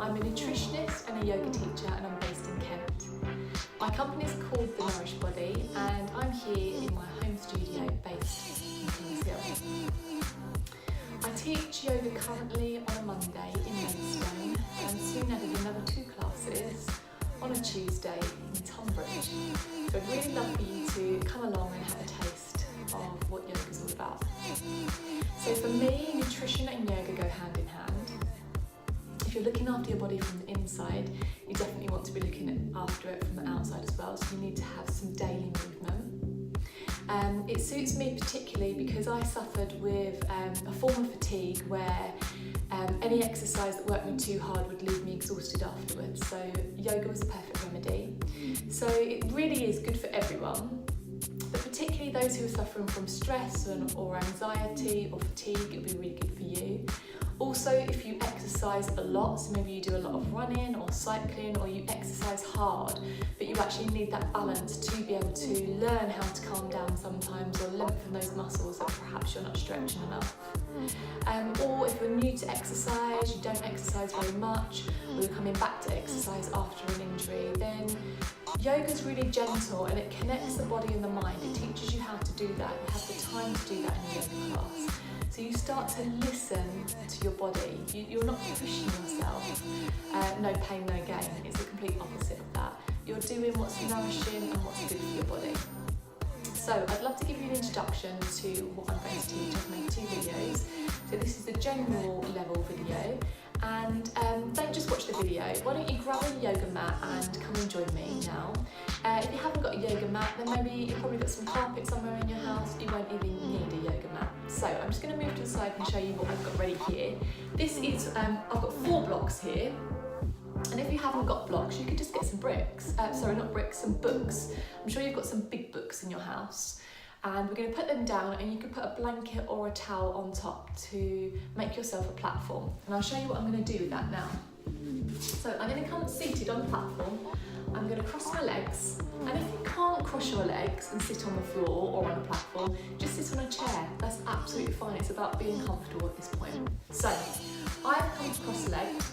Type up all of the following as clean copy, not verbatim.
I'm a nutritionist and a yoga teacher, and I'm based in Kent. My company is called The Nourish Body, and I'm here in my home studio based in Kings Hill. I teach yoga currently on a Monday in Maidstone, and soon added another 2 classes on a Tuesday in Tonbridge. So I'd really love for you to come along and have a taste of what yoga is all about. So for me, nutrition and yoga go hand in hand. If you're looking after your body from the inside, you definitely want to be looking after it from the outside as well, so you need to have some daily movement. It suits me particularly because I suffered with a form of fatigue where any exercise that worked me too hard would leave me exhausted afterwards, so yoga was a perfect remedy. So it really is good for everyone, but particularly those who are suffering from stress or anxiety or fatigue, it would be really good for you. Also, if you exercise a lot, so maybe you do a lot of running or cycling, or you exercise hard, but you actually need that balance to be able to learn how to calm down sometimes or lengthen those muscles that perhaps you're not stretching enough. Or if you're new to exercise, you don't exercise very much, or you're coming back to exercise after an injury, then yoga is really gentle and it connects the body and the mind. It teaches you how to do that. You have the time to do that in a yoga class. So you start to listen to your body. You're not pushing yourself. No pain, no gain. It's the complete opposite of that. You're doing what's nourishing and what's good for your body. So I'd love to give you an introduction to what I'm going to teach. I've made 2 videos. So this is the general level video. And don't just watch the video. Why don't you grab a yoga mat and come and join me now. If you haven't got a yoga mat, then maybe you've probably got some carpet somewhere in your house. You won't even need a yoga mat. So I'm just going to move to the side and show you what I've got ready here. This is, I've got 4 blocks here. And if you haven't got blocks, you could just get some bricks. Sorry, not bricks, some books. I'm sure you've got some big books in your house. And we're going to put them down, and you can put a blanket or a towel on top to make yourself a platform. And I'll show you what I'm going to do with that now. So I'm going to come seated on the platform. I'm going to cross my legs, and if you can't cross your legs and sit on the floor or on a platform, just sit on a chair. That's absolutely fine. It's about being comfortable at this point. So I've come to cross legs,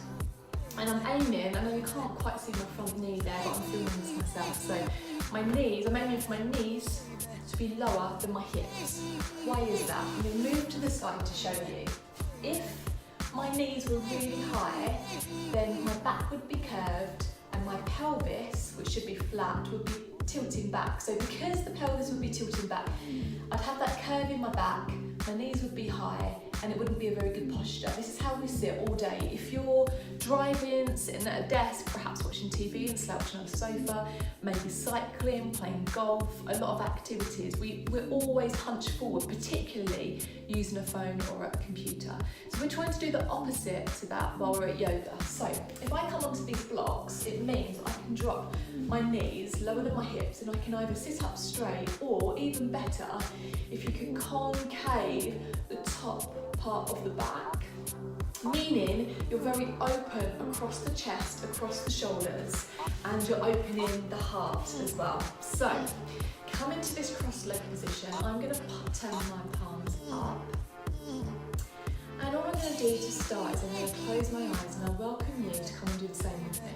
and I'm aiming. I know you can't quite see my front knee there, but I'm filming this myself. So I'm aiming for my knees to be lower than my hips. Why is that? I'm going to move to the side to show you. If my knees were really high, then my back would be curved and my pelvis, which should be flat, would be tilting back. So because the pelvis would be tilting back, I'd have that curve in my back, my knees would be high, and it wouldn't be a very good posture. This is how we sit all day. If you're driving, sitting at a desk, perhaps watching TV and slouching on a sofa, maybe cycling, playing golf, a lot of activities, we're always hunched forward, particularly using a phone or a computer. So we're trying to do the opposite to that while we're at yoga. So if I come onto these blocks, it means I can drop my knees lower than my hips, and I can either sit up straight, or even better, if you can concave the top part of the back, meaning you're very open across the chest, across the shoulders, and you're opening the heart as well. So come into this cross-legged position. I'm going to turn my palms up, and all I'm going to do to start is I'm going to close my eyes, and I welcome you to come and do the same with me.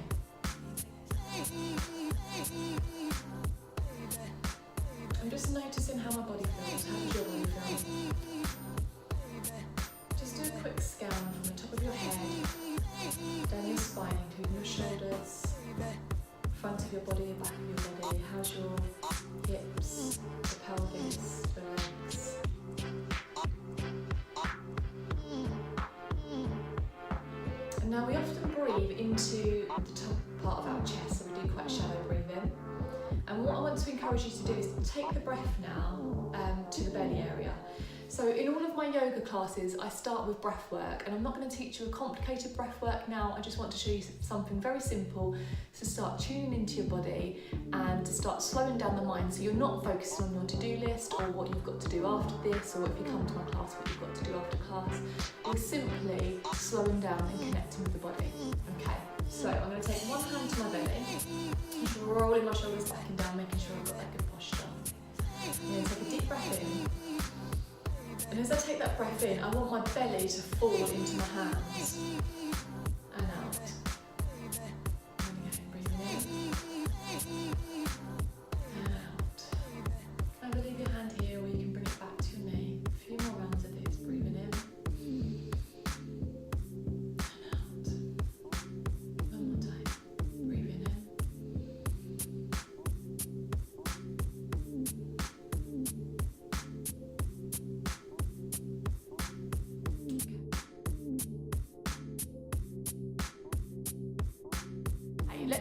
I'm just noticing how my body feels. How does your body feel? Just do a quick scan from the top of your head, down your spine, including your shoulders, front of your body, back of your body. How's your hips, the pelvis, the legs? And now we often breathe into the top part of our chest, so we do quite shallow breathing. And what I want to encourage you to do is take the breath now to the belly area. So in all of my yoga classes, I start with breath work, and I'm not going to teach you a complicated breath work now. I just want to show you something very simple to start tuning into your body and to start slowing down the mind, so you're not focusing on your to-do list or what you've got to do after this, or if you come to my class, what you've got to do after class. We're simply slowing down and connecting with the body. Okay, so I'm going to take one hand to my belly, just rolling my shoulders back and down, making sure I've got that good posture. I'm going to take a deep breath in. And as I take that breath in, I want my belly to fall into my hands and out.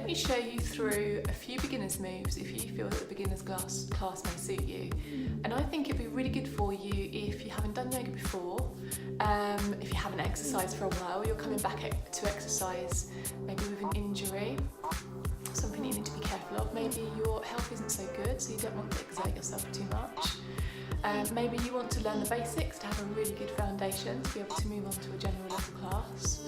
me show you through a few beginners moves if you feel that the beginners class may suit you. And I think it'd be really good for you if you haven't done yoga before, if you haven't exercised for a while, you're coming back to exercise maybe with an injury, something you need to be careful of. Maybe your health isn't so good, so you don't want to exert yourself too much. Maybe you want to learn the basics to have a really good foundation to be able to move on to a general level class.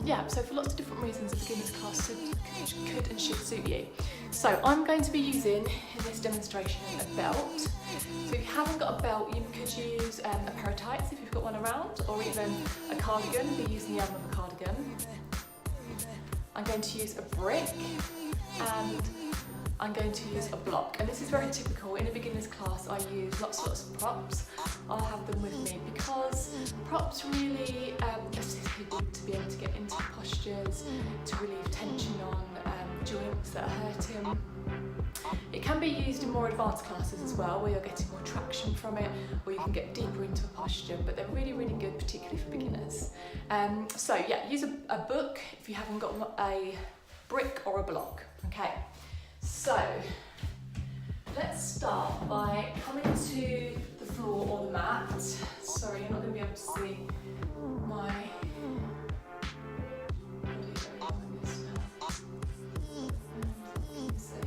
Yeah, so for lots of different reasons, a beginner's class could and should suit you. So I'm going to be using in this demonstration a belt. So if you haven't got a belt, you could use a pair of tights if you've got one around, or even a cardigan, be using the arm of a cardigan. I'm going to use a brick and I'm going to use a block, and this is very typical. In a beginner's class I use lots of props. I'll have them with me because props really assist people to be able to get into postures, to relieve tension on joints that are hurting. It can be used in more advanced classes as well, where you're getting more traction from it, or you can get deeper into a posture, but they're really, really good, particularly for beginners. So yeah, use a book if you haven't got a brick or a block, okay? So, let's start by coming to the floor or the mat. Sorry, you're not going to be able to see my body very well in this now.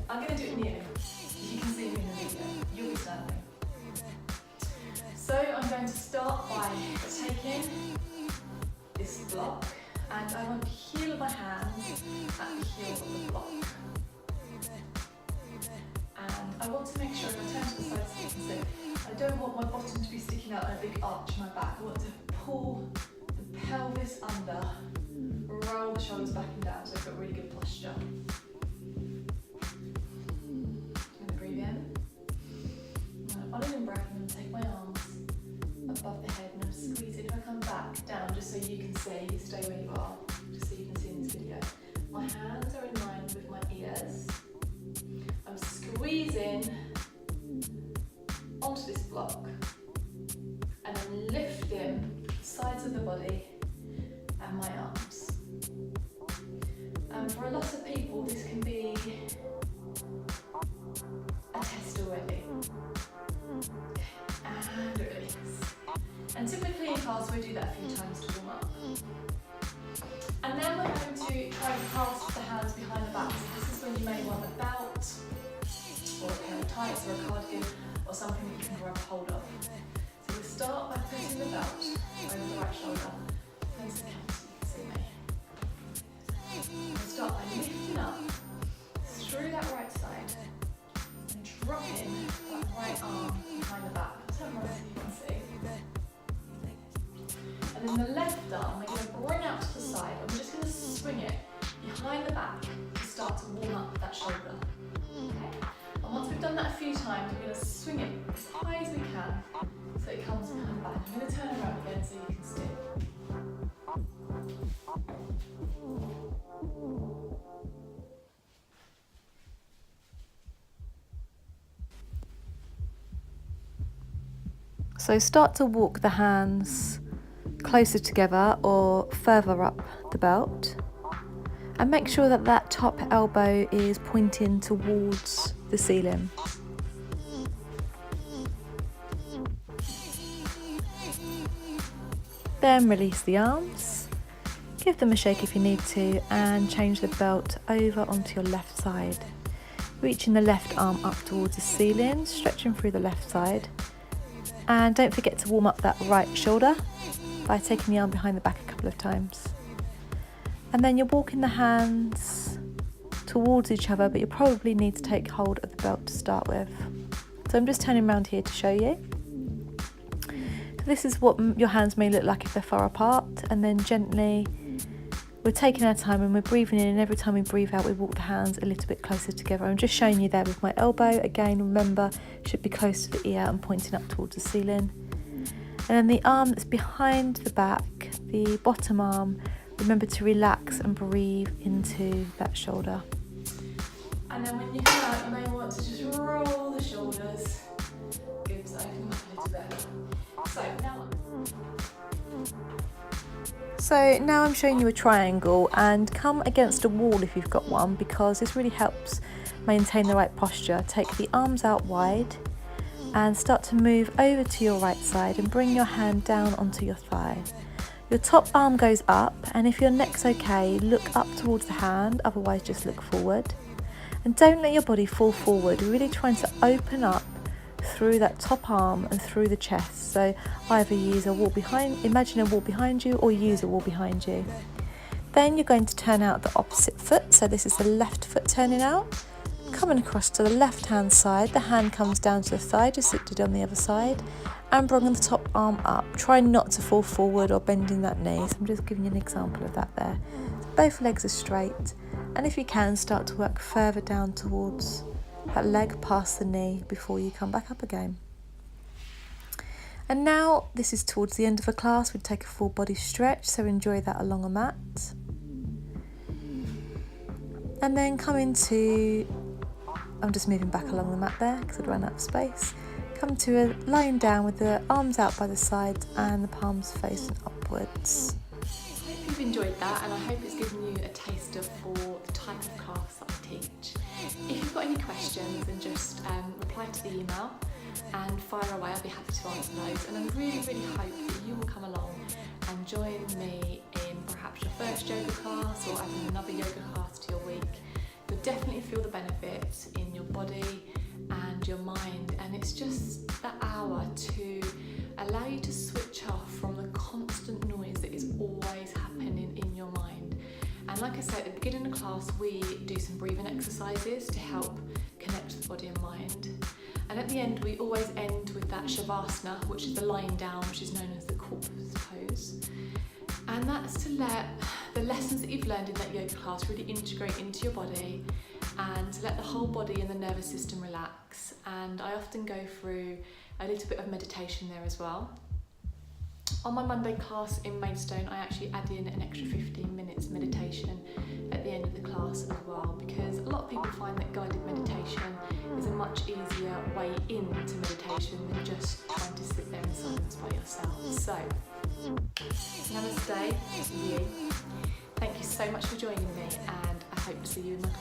I'm going to do it near. You can see me in the video. You'll be standing. So, I'm going to start by taking this block, and I want the heel of my hand at the heel of the block. I want to make sure if I turn to the side so you can see, I don't want my bottom to be sticking out and a big arch in my back. I want to pull the pelvis under, roll the shoulders back and down so I've got really good posture. I'm going to breathe in. I'm on an in-breath, I'm going to take my arms above the head and I'm squeezing. If I come back down, just so you can see, stay where you are, just so you can see in this video. My hands are in line with my ears. I'm squeezing onto this block and I'm lifting the sides of the body and my arms. And for a lot of people this can be a test already. And release. And typically in class we do that a few times to warm up. And then we're going to try and clasp the hands behind the back. So this is when you may want a belt, or a pair of tights, or a cardigan, or something that you can grab hold of. So we'll start by putting the belt over the right shoulder. Place the camera so you can see me. We'll start by lifting up through that right side and dropping that right arm behind the back. Turn around so you can see. And then the left arm, we're going to bring out to the side, and we're just going to swing it behind the back to start to warm up that shoulder. Okay? And once we've done that a few times, we're going to swing it as high as we can so it comes behind back. I'm going to turn around again so you can see. So start to walk the hands closer together or further up the belt, and make sure that that top elbow is pointing towards the ceiling. Then release the arms, give them a shake if you need to, and change the belt over onto your left side, reaching the left arm up towards the ceiling, stretching through the left side. And don't forget to warm up that right shoulder by taking the arm behind the back a couple of times. And then you're walking the hands towards each other, but you probably need to take hold of the belt to start with. So I'm just turning around here to show you. So this is what your hands may look like if they're far apart, and then gently we're taking our time and we're breathing in, and every time we breathe out we walk the hands a little bit closer together. I'm just showing you there with my elbow. Again, remember, should be close to the ear and pointing up towards the ceiling. And then the arm that's behind the back, the bottom arm, remember to relax and breathe into that shoulder. And then when you come out, you may want to just roll the shoulders. Good, so open up a little bit. So now So now I'm showing you a triangle, and come against a wall if you've got one, because this really helps maintain the right posture. Take the arms out wide and start to move over to your right side and bring your hand down onto your thigh. Your top arm goes up, and if your neck's okay, look up towards the hand, otherwise just look forward. And don't let your body fall forward. We're really trying to open up through that top arm and through the chest. So either use a wall behind, imagine a wall behind you, or use a wall behind you. Then you're going to turn out the opposite foot. So this is the left foot turning out. Coming across to the left hand side, the hand comes down to the thigh, just as it did on the other side, and bringing the top arm up. Try not to fall forward or bending that knee. So I'm just giving you an example of that there. So both legs are straight, and if you can, start to work further down towards that leg past the knee before you come back up again. And now this is towards the end of the class. We'd take a full body stretch, so enjoy that along a mat. And then come into, I'm just moving back along the mat there because I'd run out of space. Come to a lying down with the arms out by the sides and the palms facing upwards. I hope you've enjoyed that, and I hope it's given you a taster for the type of class that I teach. If you've got any questions, then just reply to the email and fire away. I'll be happy to answer those, and I really hope that you will come along and join me in perhaps your first yoga class or adding another yoga class to your week. You'll definitely feel the benefits in your body and your mind, and it's just that hour to allow you to switch off from the constant noise that is always happening in your mind. And like I said, at the beginning of the class, we do some breathing exercises to help connect the body and mind. And at the end, we always end with that Shavasana, which is the lying down, which is known as the corpus pose. And that's to let the lessons that you've learned in that yoga class really integrate into your body, and to let the whole body and the nervous system relax. And I often go through a little bit of meditation there as well. On my Monday class in Maidstone, I actually add in an extra 15 minutes meditation at the end of the class as well, because a lot of people find that guided meditation is a much easier way into meditation than just trying to sit there in silence by yourself. So, namaste to you. Thank you so much for joining me, and I hope to see you in my class.